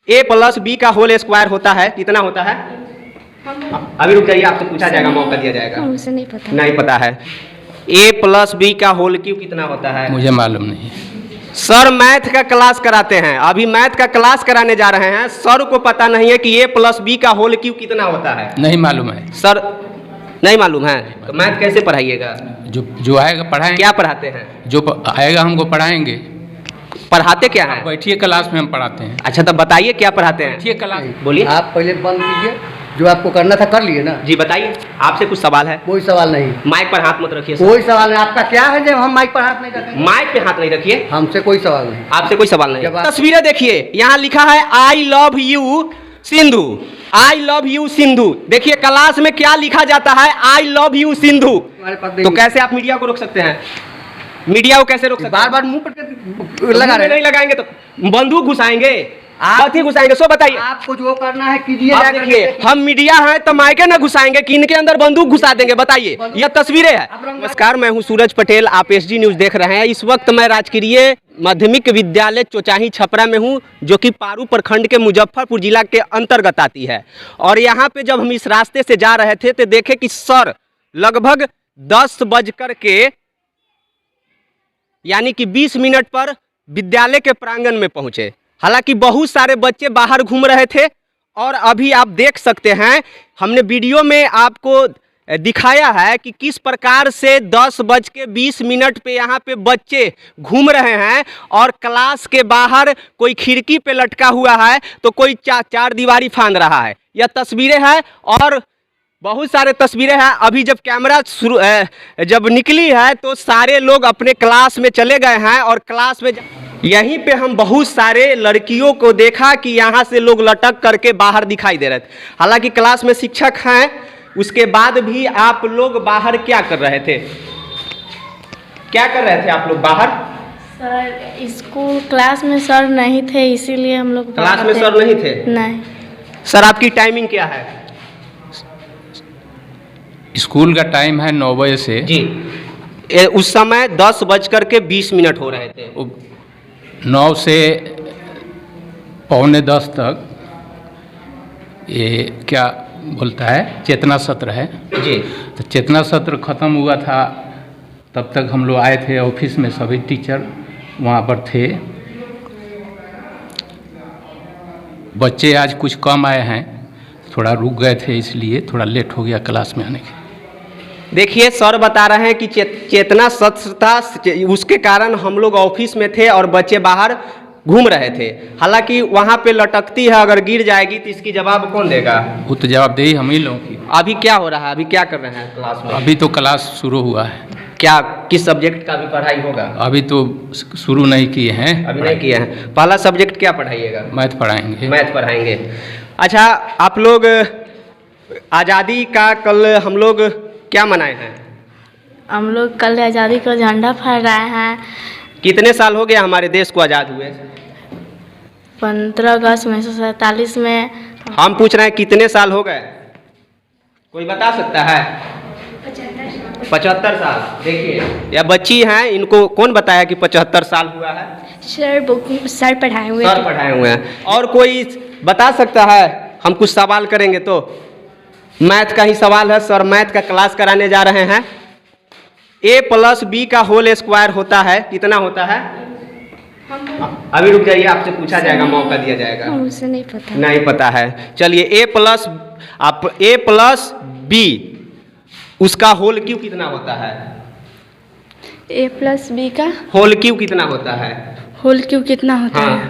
ए plus B का whole square होता है कितना होता है? अभी रुक जाइए, आपसे पूछा जाएगा, मौका दिया जाएगा। मुझे नहीं पता। नहीं पता है। ए प्लस बी का होल क्यूब कितना होता है? मुझे मालूम नहीं। सर मैथ का क्लास कराते हैं, अभी मैथ का क्लास कराने जा रहे हैं, सर को पता नहीं है कि ए प्लस बी का होल क्यूब कितना होता है? नहीं मालूम है सर, नहीं मालूम है तो मैथ कैसे पढ़ाइएगा? जो आएगा पढ़ाएंगे। क्या पढ़ाते हैं? जो आएगा हमको पढ़ाएंगे। पढ़ाते क्या है? बैठिए क्लास में हम पढ़ाते हैं। अच्छा तो बताइए क्या पढ़ाते हैं? बैठिए क्लास। बोलिए। आप पहले बंद कीजिए, जो आपको करना था कर लिए ना। जी बताइए, आपसे कुछ सवाल है? कोई सवाल नहीं। माइक पर हाथ मत रखिए सर। कोई सवाल नहीं। आपका क्या है जब हम माइक पर हाथ नहीं रखेंगे? माइक पे हाथ नहीं रखिए। हमसे कोई सवाल नहीं। आपसे कोई सवाल नहीं। जब आप- तस्वीरें देखिए, यहाँ लिखा है I love you Sindhu, I love you Sindhu. देखिए क्लास में क्या लिखा जाता है, आई लव यू सिंधु। हमारे पास तो कैसे आप मीडिया को रोक सकते हैं? मीडिया को कैसे रोक सकते हैं? बार बार मुंह पर लगा मुंह में रहे नहीं लगाएंगे तो बंदूक घुसाएंगे, कथी घुसाएंगे सो बताइए। आपको जो करना है कीजिए। आप जाकर देखिए, के। हम मीडिया हैं तो मायके न घुसाएंगे कि इनके अंदर बंदूक घुसा देंगे? बताइए, यह तस्वीरें है। नमस्कार, मैं हूं सूरज पटेल, आप एसडी न्यूज देख रहे हैं। इस वक्त मैं राजकीय माध्यमिक विद्यालय चोचाही छपरा में हूं, जो कि पारू प्रखंड के मुजफ्फरपुर जिला के अंतर्गत आती है। और यहाँ पे जब हम इस रास्ते से जा रहे थे तो देखे कि सर लगभग 10 बजकर के यानी कि 20 मिनट पर विद्यालय के प्रांगण में पहुंचे। हालांकि बहुत सारे बच्चे बाहर घूम रहे थे और अभी आप देख सकते हैं, हमने वीडियो में आपको दिखाया है कि किस प्रकार से 10:20 पे यहाँ पे बच्चे घूम रहे हैं और क्लास के बाहर कोई खिड़की पे लटका हुआ है तो कोई चार दीवारी फांद रहा है। यह तस्वीरें हैं और बहुत सारे तस्वीरें हैं। अभी जब कैमरा जब निकली है तो सारे लोग अपने क्लास में चले गए हैं और क्लास में यहीं पे हम बहुत सारे लड़कियों को देखा कि यहाँ से लोग लटक करके बाहर दिखाई दे रहे थे। हालांकि क्लास में शिक्षक हैं, उसके बाद भी आप लोग बाहर क्या कर रहे थे? क्या कर रहे थे आप लोग बाहर? सर स्कूल क्लास में सर नहीं थे, इसीलिए हम लोग क्लास में सर नहीं थे? नहीं। सर आपकी टाइमिंग क्या है? स्कूल का टाइम है 9 बजे से जी। उस समय 10:20 हो रहे थे। 9 से 9:45 तक ये क्या बोलता है, चेतना सत्र है जी। तो चेतना सत्र खत्म हुआ था, तब तक हम लोग आए थे ऑफिस में, सभी टीचर वहाँ पर थे। बच्चे आज कुछ कम आए हैं, थोड़ा रुक गए थे, इसलिए थोड़ा लेट हो गया क्लास में आने के। देखिए सर बता रहे हैं कि चेतना सत्र था, उसके कारण हम लोग ऑफिस में थे और बच्चे बाहर घूम रहे थे। हालांकि वहाँ पे लटकती है, अगर गिर जाएगी तो इसकी जवाब कौन देगा? वो तो जवाबदेही हम ही लोगों की। अभी क्या हो रहा है, अभी क्या कर रहे हैं क्लास में? अभी तो क्लास शुरू हुआ है। क्या किस सब्जेक्ट का भी पढ़ाई होगा? अभी तो शुरू नहीं किए हैं। अभी नहीं किए हैं। पहला सब्जेक्ट क्या पढ़ाइएगा? मैथ पढ़ाएंगे। मैथ पढ़ाएंगे। अच्छा, आप लोग आज़ादी का कल हम लोग क्या मनाए हैं? हम लोग कल आज़ादी का झंडा फहराए हैं। कितने साल हो गया हमारे देश को आज़ाद हुए? 15 अगस्त 1947 में। हम पूछ रहे हैं कितने साल हो गए, कोई बता सकता है? 75 साल। देखिए यह बच्ची हैं, इनको कौन बताया कि 75 साल हुआ है? सर पढ़ाए हुए सर पढ़ाए हुए हैं। और कोई बता सकता है? हम कुछ सवाल करेंगे तो मैथ का ही सवाल है। सर मैथ का क्लास कराने जा रहे हैं। ए प्लस बी का होल स्क्वायर होता है कितना होता है? अभी रुक जाइए, आपसे पूछा जाएगा, मौका दिया जाएगा। मुझे नहीं पता। नहीं पता है। चलिए ए प्लस बी उसका होल क्यूब कितना होता है? ए प्लस बी का होल क्यूब कितना होता है? होल क्यूब कितना होता हाँ। है?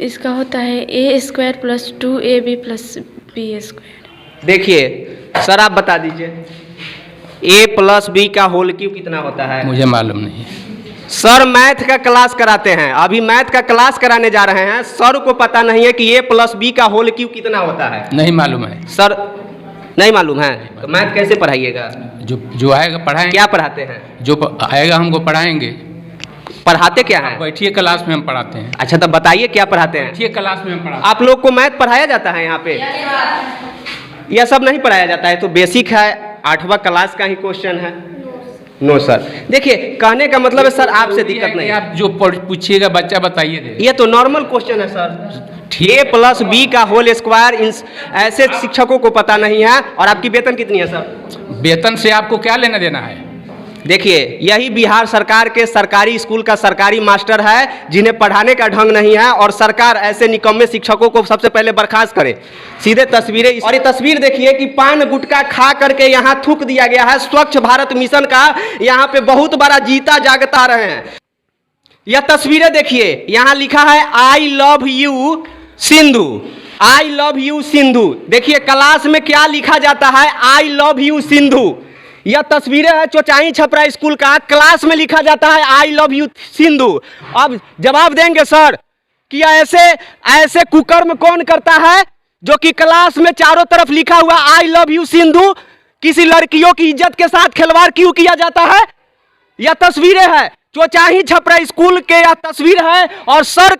इसका होता है A square plus 2ab plus B square. देखिए सर आप बता दीजिए, ए प्लस बी का होल क्यूब कितना होता है? मुझे मालूम नहीं। सर मैथ का क्लास कराते हैं, अभी मैथ का क्लास कराने जा रहे हैं, सर को पता नहीं है कि ए प्लस बी का होल क्यूब कितना होता है? नहीं मालूम है। सर नहीं मालूम है तो मैथ कैसे पढ़ाइएगा? जो आएगा पढ़ाएंगे। क्या पढ़ाते हैं? जो आएगा हमको पढ़ाएंगे। पढ़ाते क्या है? बैठिए क्लास में हम पढ़ाते हैं। अच्छा तो बताइए क्या पढ़ाते हैं? बैठिए क्लास में हम पढ़ाते आप लोग को मैथ पढ़ाया जाता है यहाँ पे? यह सब नहीं पढ़ाया जाता है, तो बेसिक है, 8वां क्लास का ही क्वेश्चन है। नो सर, देखिए कहने का मतलब है सर आपसे दिक्कत नहीं है। आप जो पूछिएगा बच्चा बताइए दे। ये तो नॉर्मल क्वेश्चन है सर। A+B का होल स्क्वायर इन ऐसे शिक्षकों को पता नहीं है। और आपकी वेतन कितनी है सर? वेतन से आपको क्या लेना देना है? देखिए यही बिहार सरकार के सरकारी स्कूल का सरकारी मास्टर है जिन्हें पढ़ाने का ढंग नहीं है, और सरकार ऐसे निकम्मे शिक्षकों को सबसे पहले बर्खास्त करे। सीधे तस्वीरें, और ये तस्वीर देखिए कि पान गुटखा खा करके यहाँ थूक दिया गया है। स्वच्छ भारत मिशन का यहाँ पे बहुत बड़ा जीता जागता रहे हैं। यह तस्वीरें देखिए, यहाँ लिखा है I love you Sindhu, I love you Sindhu. देखिए क्लास में क्या लिखा जाता है, आई लव यू सिंधु। यह तस्वीरें है चोचाई छपरा स्कूल का, क्लास में लिखा जाता है आई लव यू सिंधु। अब जवाब देंगे सर कि ऐसे ऐसे कुकर्म कौन करता है जो कि क्लास में चारों तरफ लिखा हुआ आई लव यू सिंधु, किसी लड़कियों की इज्जत के साथ खिलवाड़ क्यों किया जाता है? यह तस्वीरें है चोचाही छपरा स्कूल के, यह तस्वीर है। और सर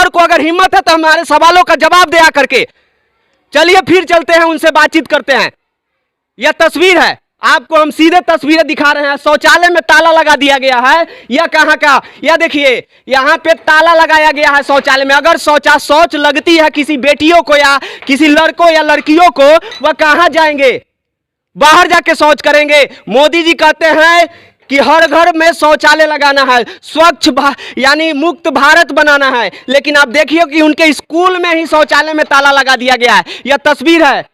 को अगर हिम्मत है तो हमारे सवालों का जवाब दे करके। चलिए फिर चलते हैं, उनसे बातचीत करते हैं। यह तस्वीर है, आपको हम सीधे तस्वीरें दिखा रहे हैं। शौचालय में ताला लगा दिया गया है। यह कहाँ का? यह देखिए यहाँ पे ताला लगाया गया है शौचालय में। अगर शौच लगती है किसी बेटियों को या किसी लड़कों या लड़कियों को, वह कहाँ जाएंगे? बाहर जाके शौच करेंगे। मोदी जी कहते हैं कि हर घर में शौचालय लगाना है, यानी मुक्त भारत बनाना है, लेकिन आप देखिए कि उनके स्कूल में ही शौचालय में ताला लगा दिया गया है। यह तस्वीर है,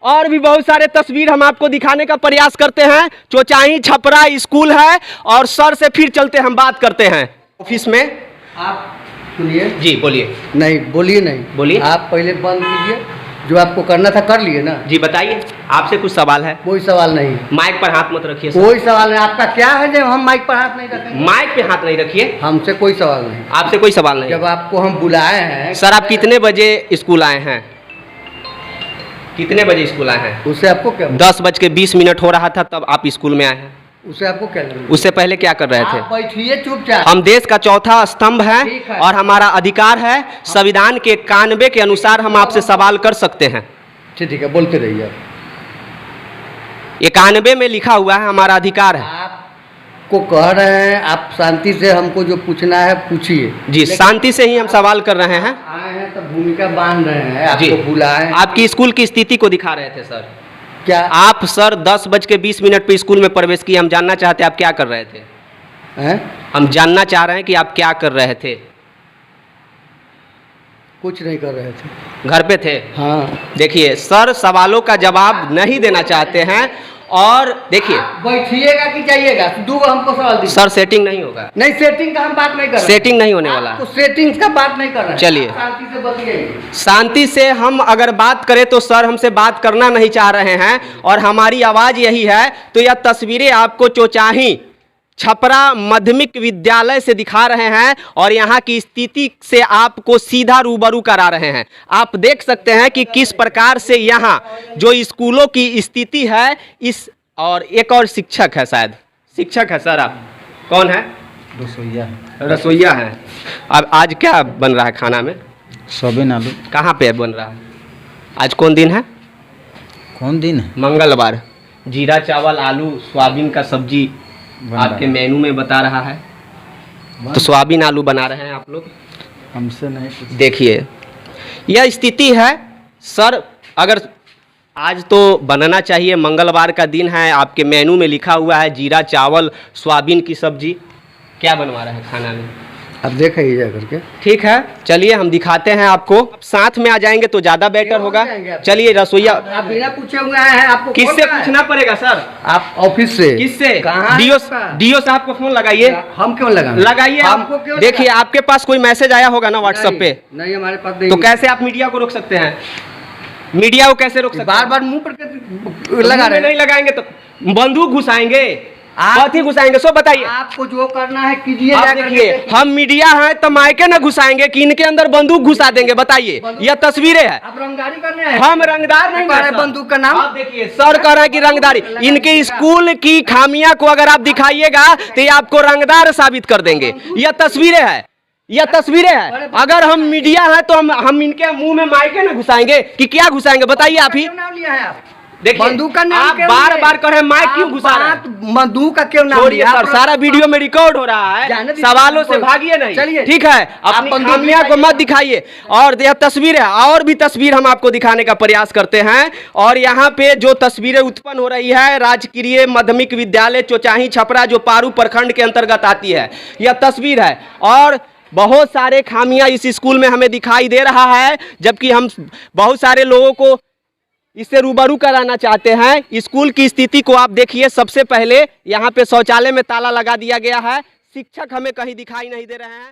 और भी बहुत सारे तस्वीर हम आपको दिखाने का प्रयास करते हैं। चोचाही छपरा स्कूल है, और सर से फिर चलते हम बात करते हैं ऑफिस में। आप सुनिए जी बोलिए। नहीं बोलिए, नहीं बोलिए। आप पहले बंद कीजिए, जो आपको करना था कर लिए ना। जी बताइए, आपसे कुछ सवाल है? कोई सवाल नहीं। माइक पर हाथ मत रखिए सर। कोई सवाल नहीं। आपका क्या है जब हम माइक पर हाथ नहीं रखेंगे? माइक पे हाथ नहीं रखिए। हमसे कोई सवाल नहीं। आपसे कोई सवाल नहीं। जब आपको हम बुलाए हैं। सर आप कितने बजे स्कूल आए हैं? कितने बजे स्कूल आए हैं? उससे आपको क्या? 10:20 हो रहा था तब आप स्कूल में आए हैं। उससे आपको क्या? उससे पहले क्या कर रहे थे? आप बैठिए चुपचाप। हम देश का चौथा स्तंभ ठीक है, है। और हमारा अधिकार है, संविधान के 91 के अनुसार हम आपसे सवाल कर सकते हैं। ठीक है, बोलते रहिए आप। 91 में लिखा हुआ है, हमारा अधिकार है। आपको कह रहे हैं, आप शांति से हमको जो पूछना है पूछिए। जी शांति से ही हम सवाल कर रहे हैं। आए हैं तो भूमिका बांध रहे हैं, जी आपको बुलाए। आपकी स्कूल की स्थिति को दिखा रहे थे सर। क्या आप सर 10:20 पे स्कूल में प्रवेश किए, हम जानना चाहते हैं आप क्या कर रहे थे? हैं? हम जानना चाह रहे हैं कि आप क्या कर रहे थे? कुछ नहीं कर रहे थे, घर पे थे। हाँ। देखिए सर सवालों का जवाब नहीं देना चाहते हैं, और देखिए बैठिएगा कि जाइएगा? दो हमको सवाल दीजिए। सर सेटिंग नहीं होगा। नहीं, सेटिंग का हम बात नहीं कर रहे। सेटिंग नहीं होने वाला तो सेटिंग का बात नहीं कर रहे हैं। चलिए। आप शांति से बतिए। शांति से हम अगर बात करें तो सर हमसे बात करना नहीं चाह रहे हैं, और हमारी आवाज़ यही है। तो यह तस्वीरें आपको चोचाही छपरा माध्यमिक विद्यालय से दिखा रहे हैं, और यहाँ की स्थिति से आपको सीधा रूबरू करा रहे हैं। आप देख सकते हैं कि किस प्रकार से यहाँ जो स्कूलों की स्थिति है। इस और एक और शिक्षक है, शायद शिक्षक है सर। आप कौन है? रसोइया है। अब आज क्या बन रहा है खाना में? सोयाबीन आलू। कहाँ पे बन रहा है? आज कौन दिन है? कौन दिन है? मंगलवार। जीरा चावल आलू सोयाबीन का सब्जी आपके मेनू में बता रहा है, तो सोयाबीन आलू बना रहे हैं आप लोग। हमसे नहीं। देखिए यह स्थिति है सर। अगर आज तो बनना चाहिए, मंगलवार का दिन है, आपके मेनू में लिखा हुआ है जीरा चावल सोयाबीन की सब्जी। क्या बनवा रहे हैं खाना में? आप देखिए जा करके। ठीक है, चलिए हम दिखाते हैं आपको। साथ में आ जाएंगे तो ज़्यादा बेटर होगा। चलिए रसोइया। आप बिना पूछे हुए आए हैं, आपको किससे पूछना पड़ेगा सर? आप ऑफिस से। किससे? कहाँ? डीओ साहब को फोन लगाइए। हम क्यों लगाएं? लगाइए। हमको क्यों? देखिए आपके पास कोई मैसेज आया होगा ना व्हाट्सएप पे? नहीं, हमारे पास नहीं। तो कैसे आप मीडिया को रोक सकते हैं? मीडिया को कैसे रोक सकते हैं? बार बार मुंह पर लगा रहे हैं। नहीं लगाएंगे तो बंदूक घुसाएंगे। आप- कथी घुसाएंगे सो बताइए। आपको जो करना है कीजिए। आप जा करके देखिए हम मीडिया हैं तो मायके न घुसाएंगे कि इनके अंदर बंदूक घुसा देंगे? बताइए, यह तस्वीरें हैं। आप रंगदारी करने हैं? हम रंगदार नहीं कह रहे हैं। बंदूक का नाम? आप देखिए सर कह रहे हैं कि रंगदारी। इनके स्कूल की खामियां को अगर आप दिखाइएगा तो ये आपको रंगदार साबित कर देंगे। यह तस्वीरें हैं, यह तस्वीरें हैं। अगर हम मीडिया हैं तो हम इनके मुंह में माइके न घुसाएंगे कि क्या घुसाएंगे? बताइए आप ही। क्यों नाम लिया है आप? देखिए, मधु का नाम आप क्यों बार लिए? बार कह रहे हैं मैं आप क्यों घुसा रहा बात मधु का क्यों नाम छोड़िए लिया? सर, आप सारा वीडियो में रिकॉर्ड हो रहा जाने है, दीजिए सवालों से कोई- भागिए नहीं। चलिए। ठीक है, आप अपनी बंदूक खामियां को दिखाइए। मत दिखाइए। और यह तस्वीर है, और भी तस्वीर हम आपको दिखाने का प्रयास करते हैं। और यहाँ पे जो तस्वीरें उत्पन्न हो रही है, राजकीय माध्यमिक विद्यालय चोचाही छपरा, जो पारू प्रखंड के अंतर्गत आती है, यह तस्वीर है। और बहुत सारे खामियां इस स्कूल में हमें दिखाई दे रहा है, जबकि हम बहुत सारे लोगों को इससे रूबरू कराना चाहते हैं। स्कूल की स्थिति को आप देखिए। सबसे पहले यहाँ पे शौचालय में ताला लगा दिया गया है, शिक्षक हमें कहीं दिखाई नहीं दे रहे हैं।